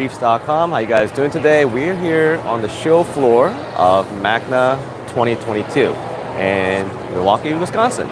Reefs.com. How you guys doing today? We're here on the show floor of Magna 2022 in Milwaukee, Wisconsin.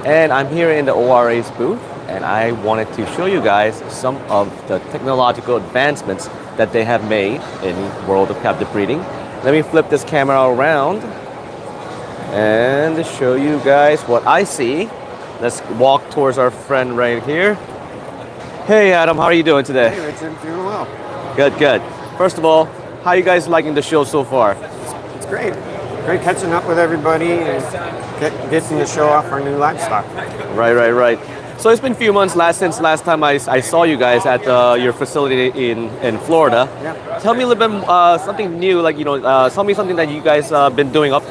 And I'm here in the ORA's booth, and I wanted to show you guys some of the technological advancements that they have made in the world of captive breeding. Let me flip this camera around and show you guys what I see. Let's walk towards our friend right here. Hey Adam, how are you doing today? Hey Richard, doing well. Good, good. First of all, how are you guys liking the show so far? It's great. Great catching up with everybody and getting to show off our new livestock. Right. So it's been a few months since last time I saw you guys at your facility in Florida. Yeah. Tell me a little bit something new, tell me something that you guys been doing up.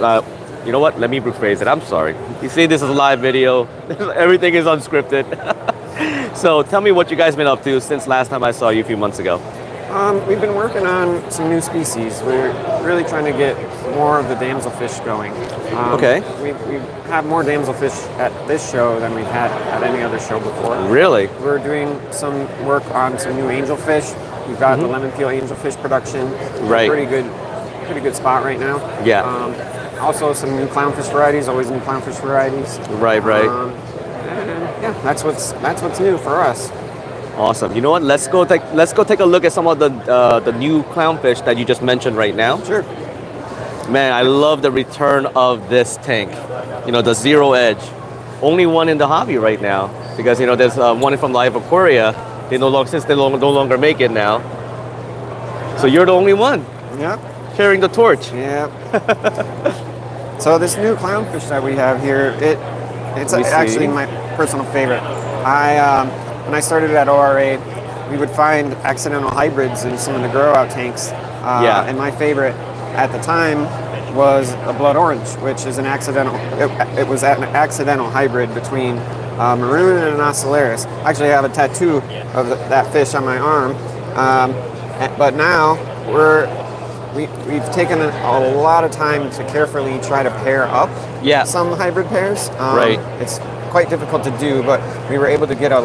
You know what? Let me rephrase it. I'm sorry. You see, this is a live video. Everything is unscripted. So tell me what you guys been up to since last time I saw you a few months ago. We've been working on some new species. We're really trying to get more of the damselfish going. Okay. We have more damselfish at this show than we've had at any other show before. Really? We're doing some work on some new angelfish. We've got the lemon peel angelfish production. Right. Pretty good spot right now. Yeah. Also some new clownfish varieties. Always new clownfish varieties. Right. And yeah, that's what's new for us. Awesome. You know what? Let's go take a look at some of the new clownfish that you just mentioned right now. Sure. Man, I love the return of this tank. You know, the Zero Edge. Only one in the hobby right now because there's one from Live Aquaria. They no longer make it now. So you're the only one. Yep. Carrying the torch. Yep. So this new clownfish that we have here, it's actually my personal favorite. When I started at ORA, we would find accidental hybrids in some of the grow-out tanks. And my favorite at the time was a blood orange, which is an accidental. It was an accidental hybrid between maroon and an ocellaris. Actually, I have a tattoo of that fish on my arm. But now we've taken a lot of time to carefully try to pair up some hybrid pairs. Right. It's quite difficult to do, but we were able to get a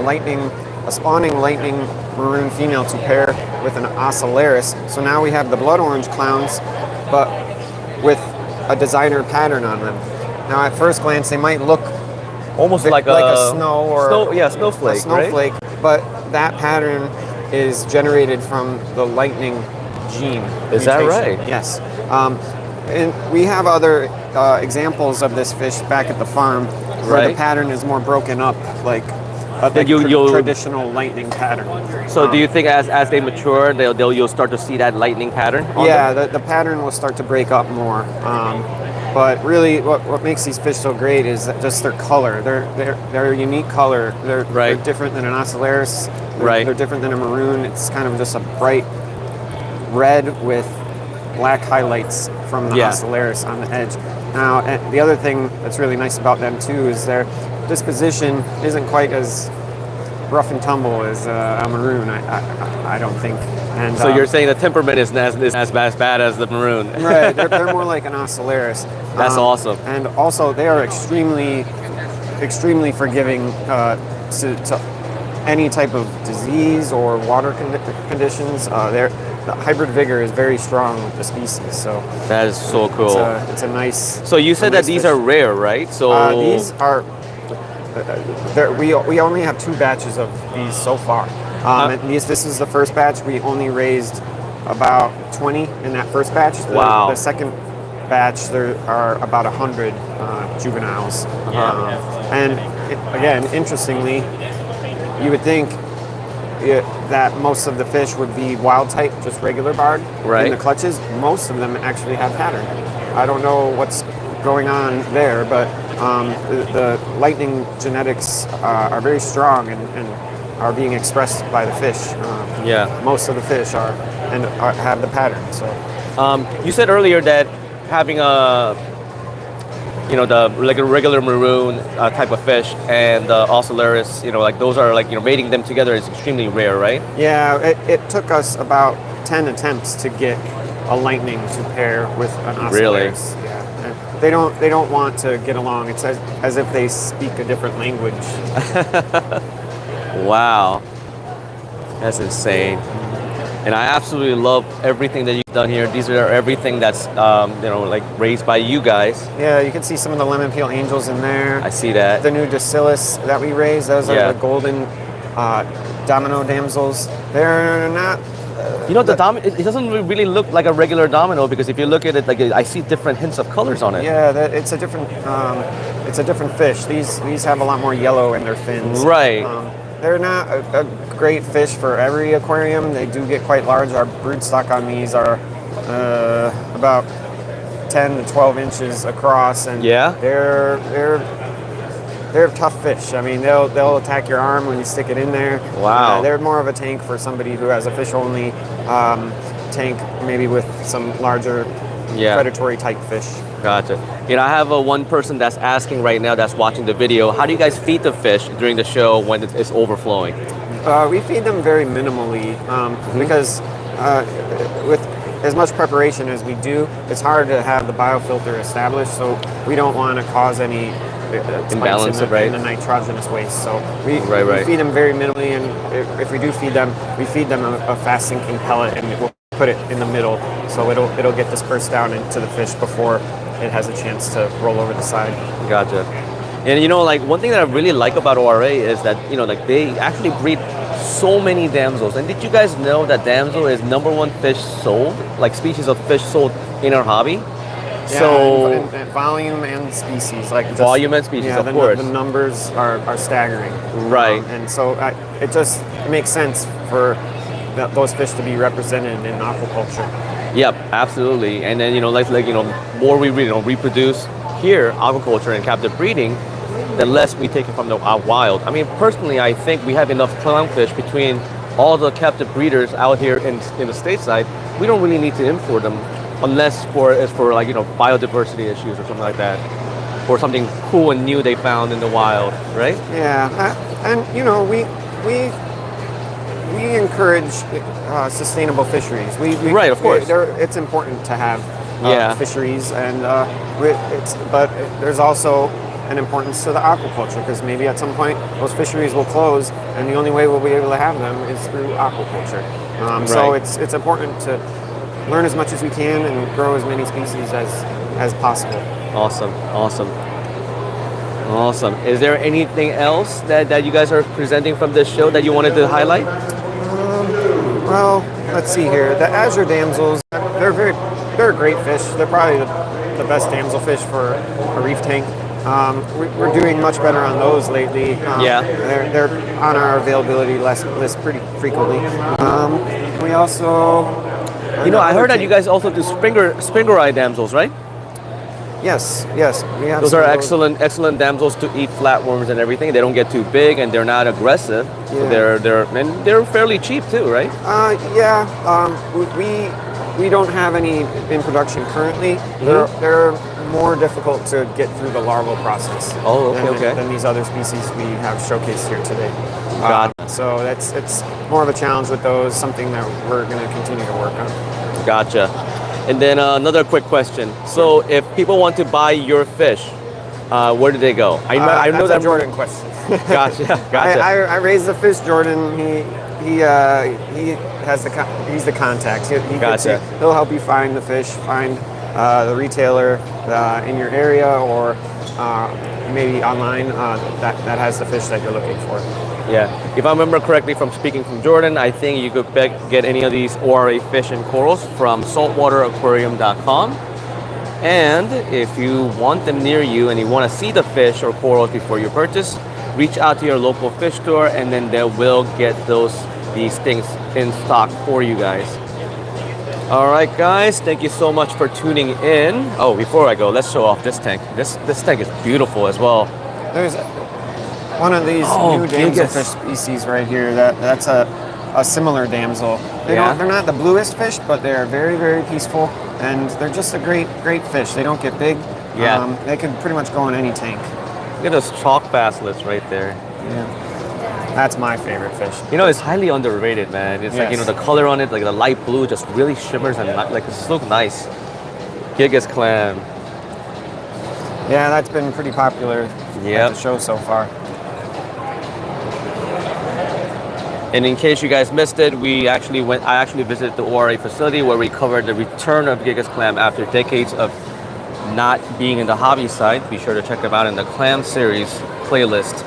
spawning lightning maroon female to pair with an ocellaris. So now we have the blood orange clowns, but with a designer pattern on them. Now at first glance, they might look almost like a snowflake. Right? But that pattern is generated from the lightning gene. Is that right? Yes. And we have other examples of this fish back at the farm where the pattern is more broken up, like traditional lightning pattern. So do you think as they mature, you'll start to see that lightning pattern? The pattern will start to break up more. But really, what makes these fish so great is just their color. They're a unique color. They're different than an ocellaris. They're different than a maroon. It's kind of just a bright red with black highlights from the ocellaris on the edge. Now, the other thing that's really nice about them too is their disposition isn't quite as rough and tumble as a maroon. I don't think. And so you're saying the temperament is as bad as the maroon? Right. They're more like an ocellaris. That's awesome. And also, they are extremely forgiving to any type of disease or water conditions. The hybrid vigor is very strong with the species, so that is so cool. It's a nice. So you said that these are rare, right? So these are. We only have 2 batches of these so far. And this is the first batch. We only raised about 20 in that first batch. Wow. The second batch, there are about 100 juveniles. And again, interestingly, you would think that most of the fish would be wild type, just regular barred in the clutches. Most of them actually have pattern. I don't know what's going on there, but the lightning genetics are very strong and are being expressed by the fish. Most of the fish have the pattern. So you said earlier that having a regular maroon type of fish and the ocellaris, those are mating them together is extremely rare, right? Yeah, it took us about 10 attempts to get a lightning to pair with an ocellaris. Really? Yeah. And they don't want to get along. It's as if they speak a different language. Wow. That's insane. And I absolutely love everything that you've done here. These are everything that's, like raised by you guys. Yeah, you can see some of the lemon peel angels in there. I see that. The new Dacillus that we raised, those Yeah. are the golden domino damsels. They're not. It doesn't really look like a regular domino because if you look at it, like I see different hints of colors on it. Yeah, it's a different fish. These have a lot more yellow in their fins. Right. They're not a great fish for every aquarium. They do get quite large. Our broodstock on these are about 10 to 12 inches across, and Yeah. they're tough fish. I mean, they'll attack your arm when you stick it in there. Wow. They're more of a tank for somebody who has a fish-only tank, maybe with some larger predatory type fish. Gotcha. I have one person that's asking right now that's watching the video, how do you guys feed the fish during the show when it's overflowing? We feed them very minimally because with as much preparation as we do, it's hard to have the biofilter established, so we don't want to cause any imbalance in the nitrogenous waste. So we feed them very minimally, and if we do feed them, we feed them a fast sinking pellet, and we'll put it in the middle so it'll get dispersed down into the fish before it has a chance to roll over the side. Gotcha. And one thing that I really like about ORA is that they actually breed so many damsels. And did you guys know that damsel is #1 fish sold, like species of fish sold in our hobby? Yeah, so and volume and species, volume and species, yeah, of course. The numbers are staggering, right? And so it just makes sense for those fish to be represented in aquaculture. Yep, absolutely. And then more we reproduce here, aquaculture and captive breeding, the less we take it from the wild. I mean, personally, I think we have enough clownfish between all the captive breeders out here in the stateside. We don't really need to import them unless it's for biodiversity issues or something like that, or something cool and new they found in the wild, right? Yeah, and we encourage sustainable fisheries. Right, of course. It's important to have fisheries, and but there's also an importance to the aquaculture, because maybe at some point those fisheries will close, and the only way we'll be able to have them is through aquaculture. So it's important to learn as much as we can and grow as many species as possible. Awesome. Is there anything else that you guys are presenting from this show that you wanted to highlight? Well, let's see here. The azure damsels, they're a great fish. They're probably the best damselfish for a reef tank. We're doing much better on those lately. They're on our availability list pretty frequently. We also, I heard that you guys also do Springer eye damsels, right? Yes, we have. Those are excellent damsels to eat flatworms and everything. They don't get too big and they're not aggressive. Yeah. So they're fairly cheap too, right? We don't have any in production currently. Mm-hmm. They're more difficult to get through the larval process. Oh, okay. Than these other species we have showcased here today. So it's more of a challenge with those. Something that we're going to continue to work on. Gotcha. And then another quick question. So if people want to buy your fish, where do they go? I know that's that a Jordan question. Gotcha. I raised the fish, Jordan. He has he's the contact. Gotcha. He'll help you find the fish, find the retailer in your area, or maybe online that has the fish that you're looking for. Yeah, if I remember correctly from speaking from Jordan, I think you could get any of these ORA fish and corals from saltwateraquarium.com. And if you want them near you and you want to see the fish or corals before you purchase, reach out to your local fish store, and then they will get these things in stock for you guys. All right, guys, thank you so much for tuning in. Oh, before I go, let's show off this tank. This tank is beautiful as well. There's one of these new damselfish species right here. That's a similar damsel. They're not the bluest fish, but they're very, very peaceful, and they're just a great fish. They don't get big. Yeah. They can pretty much go in any tank. Look at those chalk basslets right there. Yeah. That's my favorite fish. It's highly underrated, man. It's like, the color on it, like the light blue, just really shimmers and it's look nice. Gigas clam. Yeah, that's been pretty popular at the show so far. And in case you guys missed it, I actually visited the ORA facility where we covered the return of Gigas Clam after decades of not being in the hobby side. Be sure to check them out in the Clam Series playlist.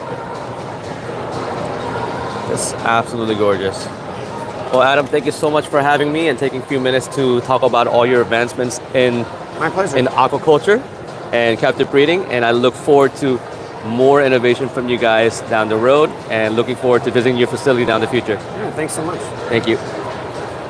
It's absolutely gorgeous. Well, Adam, thank you so much for having me and taking a few minutes to talk about all your advancements in My pleasure. in aquaculture and captive breeding. And I look forward to more innovation from you guys down the road and looking forward to visiting your facility down the future. Yeah, thanks so much. Thank you.